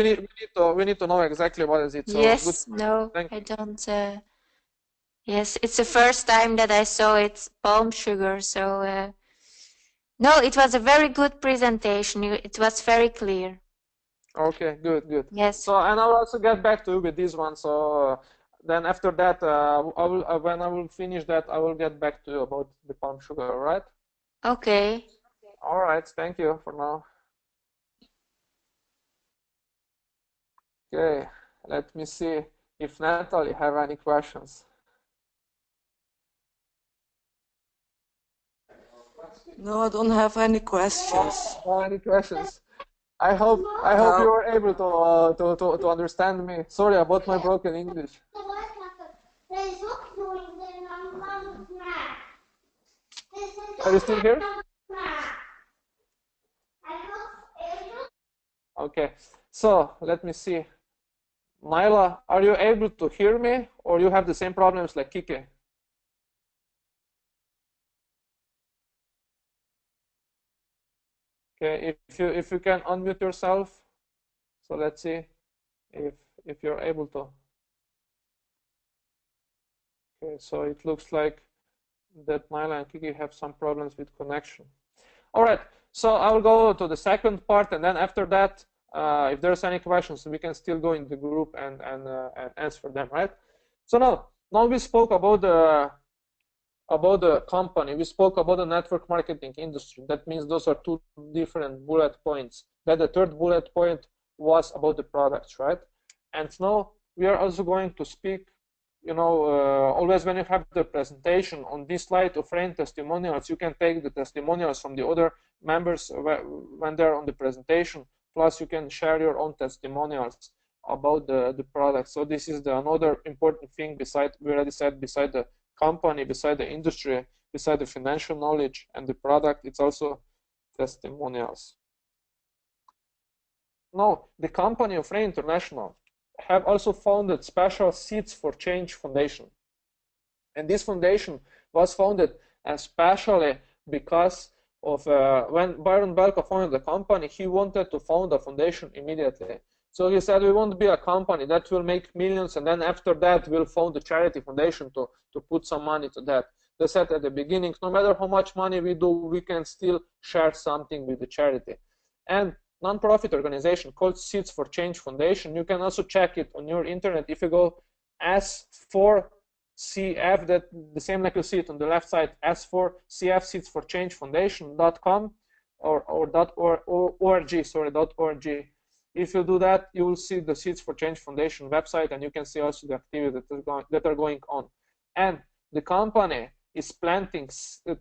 [SPEAKER 1] we need to know exactly what is it. So good
[SPEAKER 3] yes,
[SPEAKER 1] point.
[SPEAKER 3] no,
[SPEAKER 1] Thank
[SPEAKER 3] I
[SPEAKER 1] you.
[SPEAKER 3] don't yes, it's the first time that I saw it's palm sugar, so no, it was a very good presentation. It was very clear.
[SPEAKER 1] Okay, good, good.
[SPEAKER 3] Yes.
[SPEAKER 1] So and I will also get back to you with this one. So then after that, I will when I will finish that, I will get back to you about the palm sugar. All right?
[SPEAKER 3] Okay.
[SPEAKER 1] All right. Thank you for now. Okay. Let me see if Natalie have any questions.
[SPEAKER 4] No, I don't have any questions.
[SPEAKER 1] No, any questions? I hope you
[SPEAKER 4] No.
[SPEAKER 1] were able to understand me. Sorry about my broken English. Are you still here? Okay. So let me see. Naila, are you able to hear me, or you have the same problems like Kike? Okay, if you can unmute yourself. So let's see if if you're able to. Okay, so it looks like that Naila and Kiki have some problems with connection. All right, so I will go to the second part, and then after that, if there's any questions, we can still go in the group and answer them, right? So now we spoke about the company. We spoke about the network marketing industry. That means those are two different bullet points. Then the third bullet point was about the products, right? And now we are also going to speak, always when you have the presentation on this slide of RAIN testimonials, you can take the testimonials from the other members when they're on the presentation, plus you can share your own testimonials about the product. So this is another important thing beside, we already said, beside the company, beside the industry, beside the financial knowledge and the product, it's also testimonials. Now, the company of RAIN International have also founded special Seeds for Change Foundation. And this foundation was founded especially because of when Byron Belko founded the company, he wanted to found a foundation immediately. So he said, we want to be a company that will make millions, and then after that, we'll found a charity foundation to put some money to that. They said at the beginning, no matter how much money we do, we can still share something with the charity. And non-profit organization called Seeds for Change Foundation, you can also check it on your internet. If you go S4CF, that the same like you see it on the left side, S4CF Seeds for Change Foundation.com or .org, sorry, .org. If you do that, you will see the Seeds for Change Foundation website, and you can see also the activities that are going on. And the company is planting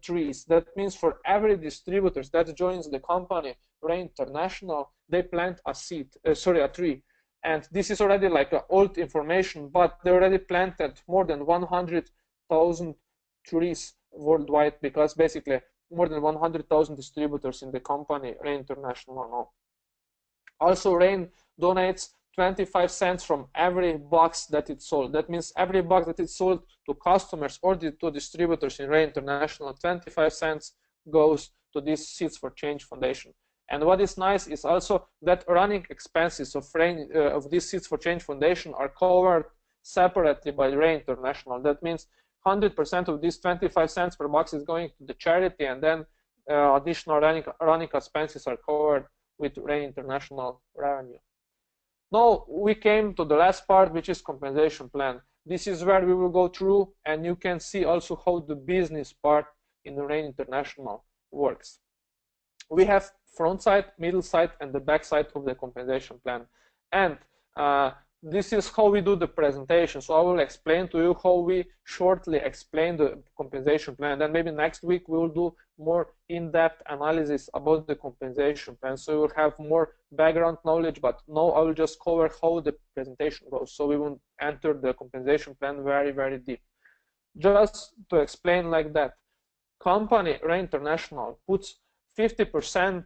[SPEAKER 1] trees. That means for every distributor that joins the company, RAIN International, they plant a tree. And this is already like old information, but they already planted more than 100,000 trees worldwide, because basically more than 100,000 distributors in the company, RAIN International now. Also, RAIN donates 25 cents from every box that it's sold. That means every box that it's sold to customers or to distributors in RAIN International, 25 cents goes to this Seeds for Change Foundation. And what is nice is also that running expenses of this Seeds for Change Foundation are covered separately by Ray International. That means 100% of these 25 cents per box is going to the charity, and then additional running expenses are covered with Ray International revenue. Now we came to the last part, which is compensation plan. This is where we will go through, and you can see also how the business part in the Ray International works. We have front side, middle side, and the back side of the compensation plan. And this is how we do the presentation. So I will explain to you how we shortly explain the compensation plan. Then maybe next week we will do more in-depth analysis about the compensation plan. So you will have more background knowledge, but now I will just cover how the presentation goes. So we won't enter the compensation plan very, very deep. Just to explain like that, company Ray International puts 50%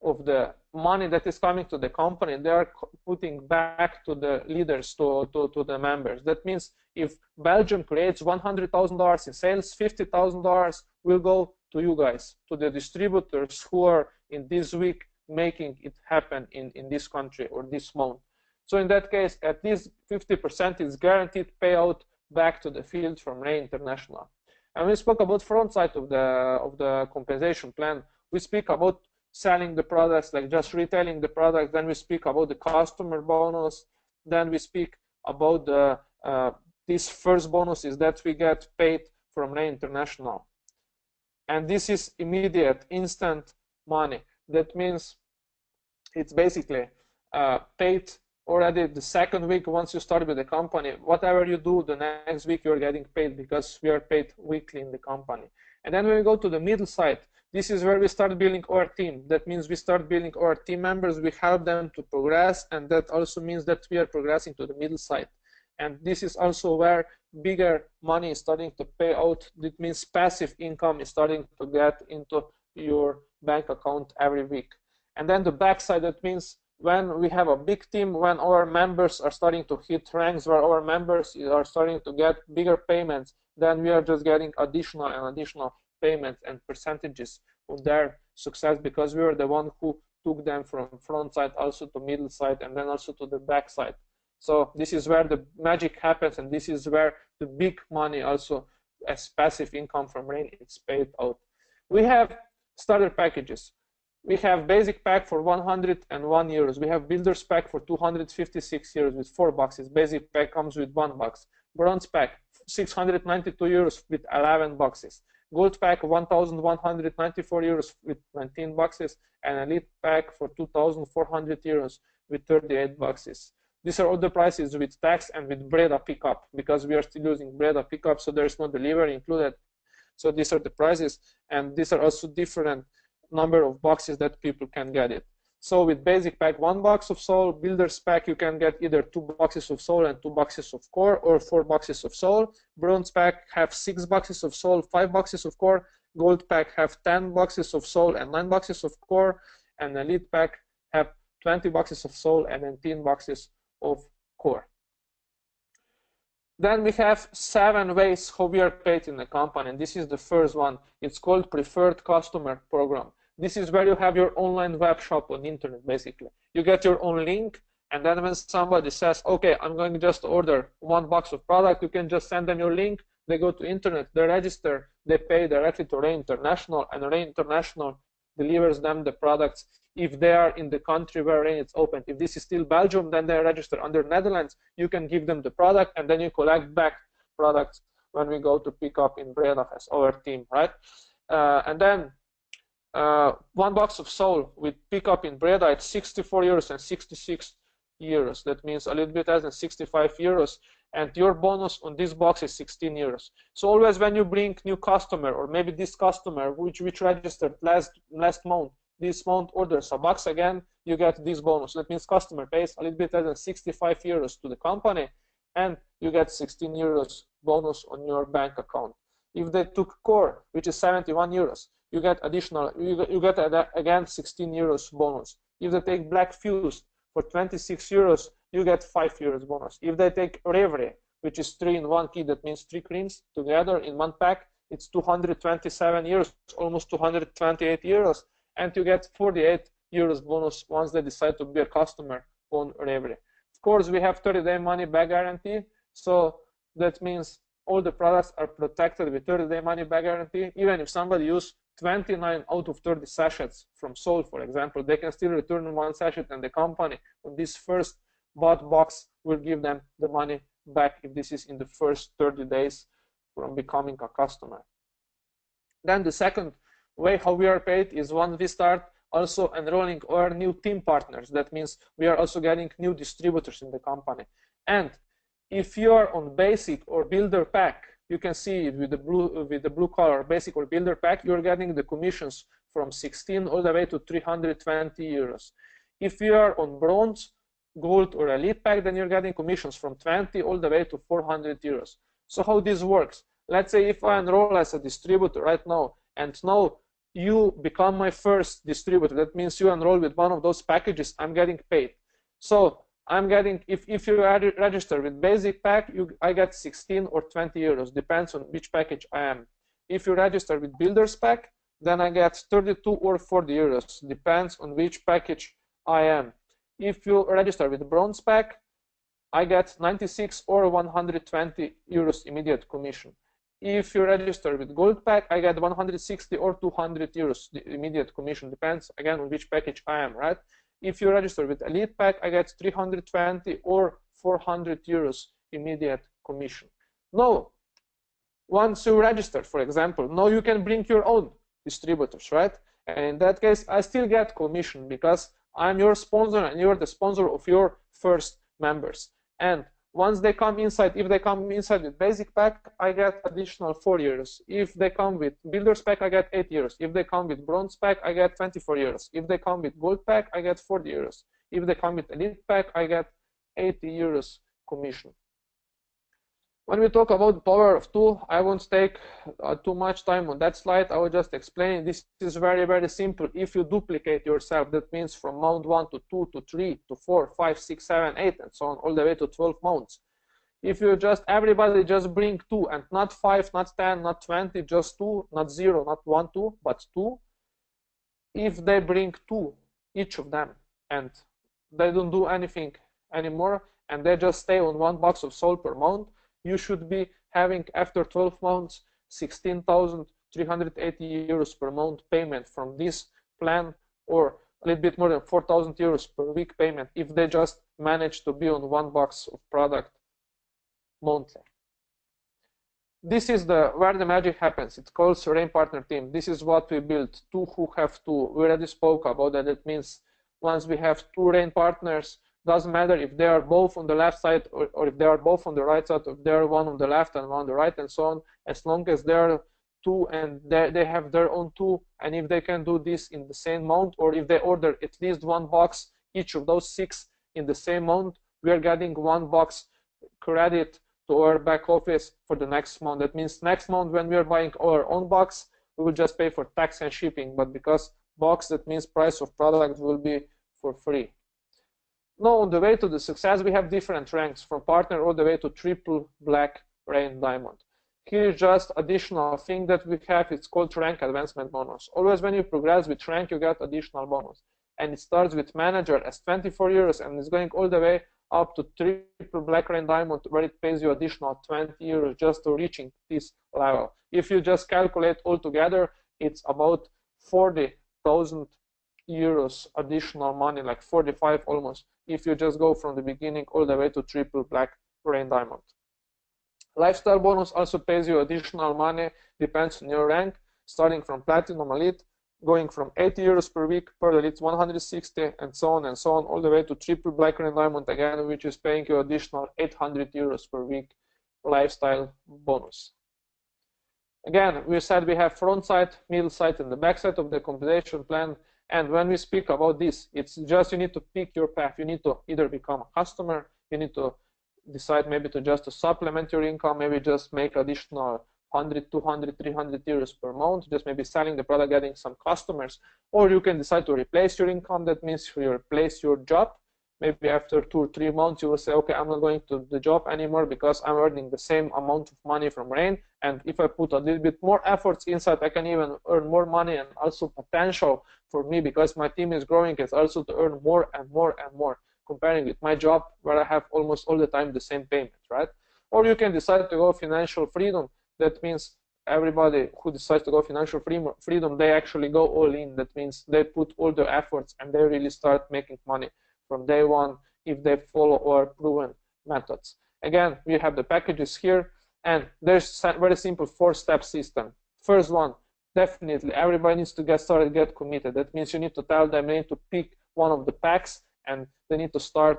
[SPEAKER 1] of the money that is coming to the company, they are putting back to the leaders, to the members. That means if Belgium creates $100,000 in sales, $50,000 will go to you guys, to the distributors who are in this week making it happen in this country or this month. So in that case, at least 50% is guaranteed payout back to the field from Ray International. And we spoke about front side of the compensation plan. We speak about selling the products, like just retailing the product. Then we speak about the customer bonus. Then we speak about the this first bonus is that we get paid from Ray International. And this is immediate, instant money. That means it's basically paid already the second week once you start with the company. Whatever you do the next week, you're getting paid because we are paid weekly in the company. And then when we go to the middle side, this is where we start building our team. That means we start building our team members, we help them to progress, and that also means that we are progressing to the middle side. And this is also where bigger money is starting to pay out. It means passive income is starting to get into your bank account every week. And then the back side, that means when we have a big team, when our members are starting to hit ranks, where our members are starting to get bigger payments, then we are just getting additional and additional payments and percentages of their success, because we were the one who took them from front side also to middle side and then also to the back side. So this is where the magic happens, and this is where the big money also as passive income from Rain is paid out. We have starter packages. We have basic pack for 101 euros. We have builders pack for 256 euros with 4 boxes. Basic pack comes with 1 box. Bronze pack 692 euros with 11 boxes. Gold pack 1,194 euros with 19 boxes, and elite pack for 2,400 euros with 38 boxes. These are all the prices with tax and with Breda pickup, because we are still using Breda pickup, so there is no delivery included. So these are the prices, and these are also different number of boxes that people can get it. So with basic pack 1 box of soul, builders pack you can get either 2 boxes of soul and 2 boxes of core, or 4 boxes of soul. Bronze pack have 6 boxes of soul, 5 boxes of core. Gold pack have 10 boxes of soul and 9 boxes of core, and elite pack have 20 boxes of soul and 19 boxes of core. Then we have 7 ways how we are paid in the company, and this is the first one. It's called Preferred Customer Program. This is where you have your online web shop on the internet, basically. You get your own link, and then when somebody says, okay, I'm going to just order 1 box of product, you can just send them your link. They go to internet, they register, they pay directly to Ray International, and Ray International delivers them the products if they are in the country where Ray is open. If this is still Belgium, then they register under Netherlands. You can give them the product, and then you collect back products when we go to pick up in Breda as our team, right? And then 1 box of soul with pickup in Breda, it's 64 euros and 66 euros. That means a little bit less than 65 euros. And your bonus on this box is 16 euros. So always when you bring new customer, or maybe this customer which registered last month, this month orders a box again, you get this bonus. That means customer pays a little bit less than 65 euros to the company, and you get 16 euros bonus on your bank account. If they took core, which is 71 euros, you get additional, you get again 16 euros bonus. If they take Black Fuse for 26 euros, you get 5 euros bonus. If they take Reverie, which is 3-in-1 kit, that means 3 creams together in 1 pack, it's 227 euros, almost 228 euros, and you get 48 euros bonus once they decide to be a customer on Reverie. Of course, we have 30-day money-back guarantee, so that means all the products are protected with 30-day money-back guarantee. Even if somebody uses 29 out of 30 sachets from Sol, for example, they can still return one sachet, and the company on this first bought box will give them the money back if this is in the first 30 days from becoming a customer. Then the second way how we are paid is when we start also enrolling our new team partners. That means we are also getting new distributors in the company. And if you are on basic or builder pack, you can see with the blue color, basic or builder pack, you're getting the commissions from 16 all the way to 320 euros. If you are on bronze, gold, or elite pack, then you're getting commissions from 20 all the way to 400 euros. So how this works? Let's say if I enroll as a distributor right now, and now you become my first distributor, that means you enroll with one of those packages, I'm getting paid. So I'm getting, if you register with basic pack, I get 16 or 20 euros, depends on which package I am. If you register with builders pack, then I get 32 or 40 euros, depends on which package I am. If you register with bronze pack, I get 96 or 120 euros immediate commission. If you register with gold pack, I get 160 or 200 euros immediate commission, depends again on which package I am, right? If you register with elite pack, I get 320 or 400 euros immediate commission. Now, once you register, for example, now you can bring your own distributors, right? And in that case, I still get commission because I'm your sponsor and you're the sponsor of your first members. And once they come inside, if they come inside with basic pack, I get additional 4 euros. If they come with builders pack, I get 8 euros. If they come with bronze pack, I get 24 euros. If they come with gold pack, I get 40 euros. If they come with elite pack, I get 80 euros commission. When we talk about the power of 2, I won't take too much time on that slide. I will just explain. This is very, very simple. If you duplicate yourself, that means from mount 1 to 2 to 3 to 4, 5, 6, 7, 8, and so on, all the way to 12 mounts. If you everybody just bring 2 and not 5, not 10, not 20, just 2, not 0, not 1, 2, but 2. If they bring 2, each of them, and they don't do anything anymore, and they just stay on 1 box of Sol per mount, you should be having, after 12 months, 16,380 euros per month payment from this plan, or a little bit more than 4,000 euros per week payment if they just manage to be on 1 box of product monthly. This is where the magic happens. It's called Rain Partner Team. This is what we built. 2 who have 2. We already spoke about that. It means once we have 2 Rain partners, doesn't matter if they are both on the left side or if they are both on the right side, if they are one on the left and one on the right and so on, as long as they are 2 and they have their own 2, and if they can do this in the same mount, or if they order at least 1 box, each of those 6 in the same mount, we are getting 1 box credit to our back office for the next month. That means next month when we are buying our own box, we will just pay for tax and shipping, but because box, that means price of product will be for free. Now, on the way to the success, we have different ranks from partner all the way to triple black rain diamond. Here is just additional thing that we have. It's called rank advancement bonus. Always when you progress with rank, you get additional bonus. And it starts with manager as 24 euros and is going all the way up to triple black rain diamond, where it pays you additional 20 euros just to reaching this level. If you just calculate all together, it's about 40,000 euros additional money, like 45 almost, if you just go from the beginning all the way to triple black rain diamond. Lifestyle bonus also pays you additional money, depends on your rank, starting from platinum elite, going from 80 euros per week, per elite 160, and so on, all the way to triple black rain diamond again, which is paying you additional 800 euros per week lifestyle bonus. Again, we said we have front side, middle side, and the back side of the compensation plan. And when we speak about this, it's just you need to pick your path. You need to either become a customer, you need to decide maybe to just supplement your income, maybe just make additional 100, 200, 300 euros per month, just maybe selling the product, getting some customers, or you can decide to replace your income. That means you replace your job. maybe after 2 or 3 months you will say, okay, I'm not going to the job anymore because I'm earning the same amount of money from Rain, and if I put a little bit more efforts inside, I can even earn more money, and also potential for me because my team is growing is also to earn more and more and more, comparing with my job where I have almost all the time the same payment, right? Or you can decide to go financial freedom. That means everybody who decides to go financial freedom, they actually go all in. That means they put all their efforts and they really start making money from day one if they follow our proven methods. Again, we have the packages here, and there's a very simple 4-step system. First one, definitely everybody needs to get started, get committed. That means you need to tell them they need to pick one of the packs and they need to start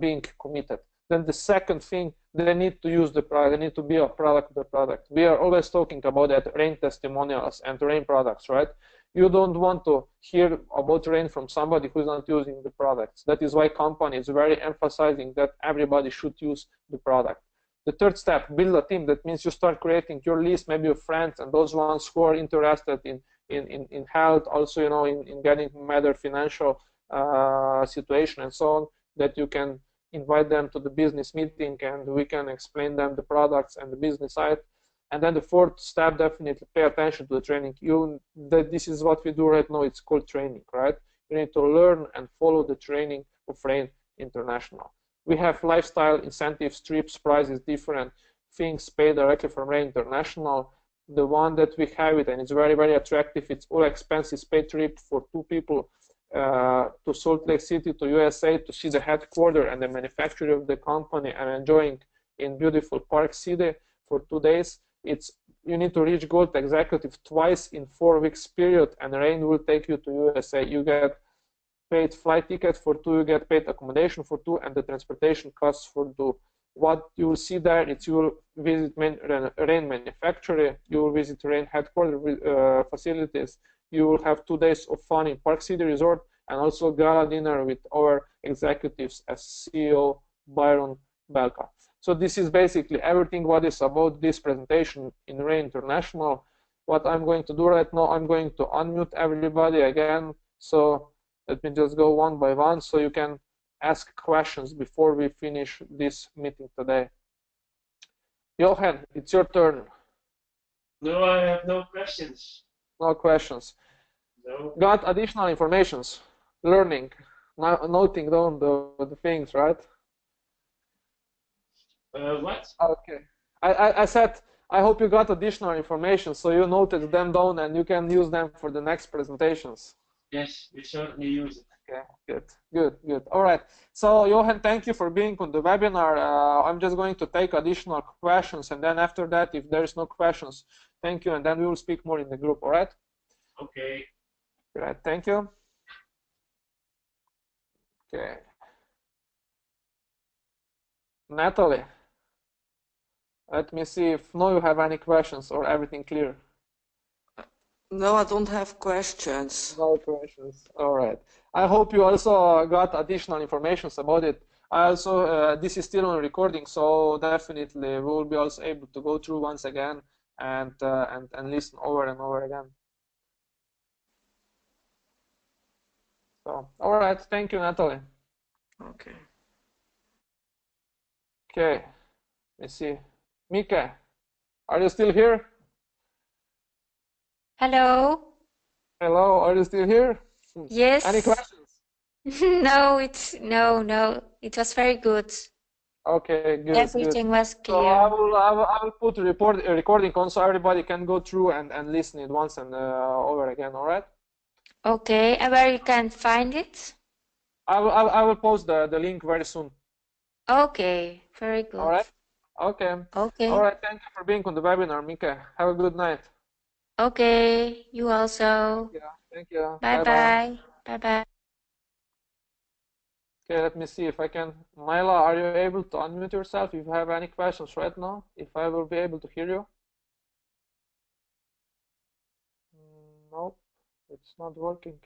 [SPEAKER 1] being committed. Then the second thing, they need to use the product. They need to be a product of the product. We are always talking about that Rain testimonials and Rain products, right? You don't want to hear about Rain from somebody who's not using the products. That is why company is very emphasizing that everybody should use the product. The third step, build a team. That means you start creating your list, maybe of friends and those ones who are interested in health, also, you know, in getting better financial situation and so on, that you can invite them to the business meeting and we can explain them the products and the business side. And then the fourth step, definitely pay attention to the training. This is what we do right now. It's called training, right? You need to learn and follow the training of Rain International. We have lifestyle incentives, trips, prizes, different things paid directly from Rain International. The one that we have it, and it's very, very attractive, it's all expenses paid trip for 2 people to Salt Lake City, to USA, to see the headquarters and the manufacturer of the company and enjoying in beautiful Park City for 2 days. You need to reach Gold Executive twice in 4 weeks period, and Rain will take you to USA. You get paid flight ticket for 2, you get paid accommodation for 2, and the transportation costs for 2. What you will see there is you will visit Rain manufacturer, you will visit Rain headquarters facilities, you will have 2 days of fun in Park City Resort, and also gala dinner with our executives as CEO Byron Belka. So this is basically everything what is about this presentation in Rain International. What I'm going to do right now, I'm going to unmute everybody again. So let me just go one by one so you can ask questions before we finish this meeting today. Johan, it's your turn.
[SPEAKER 2] No, I have no questions.
[SPEAKER 1] No questions.
[SPEAKER 2] No.
[SPEAKER 1] Got additional informations, learning, noting down the things, right?
[SPEAKER 2] What?
[SPEAKER 1] Okay. I said, I hope you got additional information, so you noted them down and you can use them for the next presentations.
[SPEAKER 2] Yes, we certainly use it.
[SPEAKER 1] Okay, good. All right. So, Johan, thank you for being on the webinar. I'm just going to take additional questions, and then after that, if there's no questions, thank you, and then we will speak more in the group, all right?
[SPEAKER 2] Okay.
[SPEAKER 1] All right, thank you. Okay. Natalie, let me see if now you have any questions or everything clear.
[SPEAKER 4] No, I don't have questions.
[SPEAKER 1] No questions. All right. I hope you also got additional information about it. I also, this is still on recording, so definitely we will be also able to go through once again and listen over and over again. So, all right. Thank you, Natalie.
[SPEAKER 4] Okay.
[SPEAKER 1] Okay. Let's see. Mika, are you still here?
[SPEAKER 3] Hello?
[SPEAKER 1] Hello, are you still here?
[SPEAKER 3] Yes.
[SPEAKER 1] Any questions?
[SPEAKER 3] No, it was very good.
[SPEAKER 1] Okay, good.
[SPEAKER 3] Everything was
[SPEAKER 1] So
[SPEAKER 3] clear.
[SPEAKER 1] I will put a recording on so everybody can go through and listen it once and over again. All right.
[SPEAKER 3] Okay, and where you can find it?
[SPEAKER 1] I will post the link very soon.
[SPEAKER 3] Okay, very good.
[SPEAKER 1] All right. Okay.
[SPEAKER 3] Okay.
[SPEAKER 1] All right. Thank you for being on the webinar, Mika. Have a good night.
[SPEAKER 3] Okay, you also.
[SPEAKER 1] Yeah. Thank you.
[SPEAKER 3] Bye bye. Bye bye.
[SPEAKER 1] Okay, let me see if I can. Myla, are you able to unmute yourself if you have any questions right now? If I will be able to hear you? Nope, it's not working.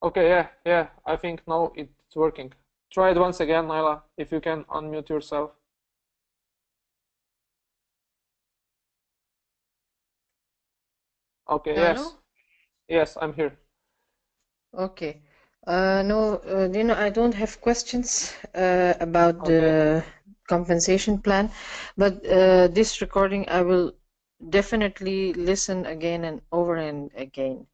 [SPEAKER 1] Okay, yeah, I think now it's working. Try it once again, Nyla, if you can unmute yourself. Okay,
[SPEAKER 5] Hello?
[SPEAKER 1] yes, I'm here.
[SPEAKER 5] Okay. No, I don't have questions about
[SPEAKER 1] Okay.
[SPEAKER 5] the compensation plan, but this recording I will definitely listen again and over and again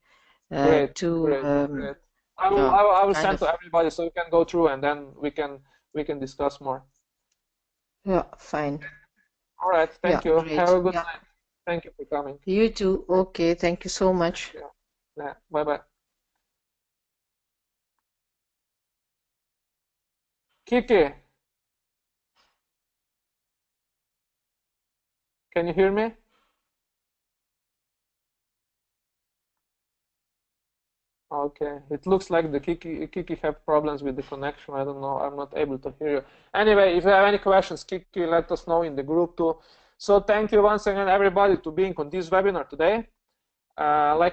[SPEAKER 1] Great,
[SPEAKER 5] to
[SPEAKER 1] great. I will
[SPEAKER 5] yeah,
[SPEAKER 1] I will
[SPEAKER 5] kind
[SPEAKER 1] send
[SPEAKER 5] of
[SPEAKER 1] to everybody so you can go through and then we can discuss more.
[SPEAKER 5] yeah, fine.
[SPEAKER 1] All right, thank
[SPEAKER 5] Yeah,
[SPEAKER 1] you.
[SPEAKER 5] great.
[SPEAKER 1] Have a good
[SPEAKER 5] Yeah,
[SPEAKER 1] night. Thank you for coming.
[SPEAKER 5] you too. Okay, thank you so much.
[SPEAKER 1] Yeah, bye bye. Kiki, can you hear me? Okay, it looks like the Kiki have problems with the connection. I don't know. I'm not able to hear you. Anyway, if you have any questions, Kiki, let us know in the group too. So thank you once again, everybody, to being on this webinar today. Like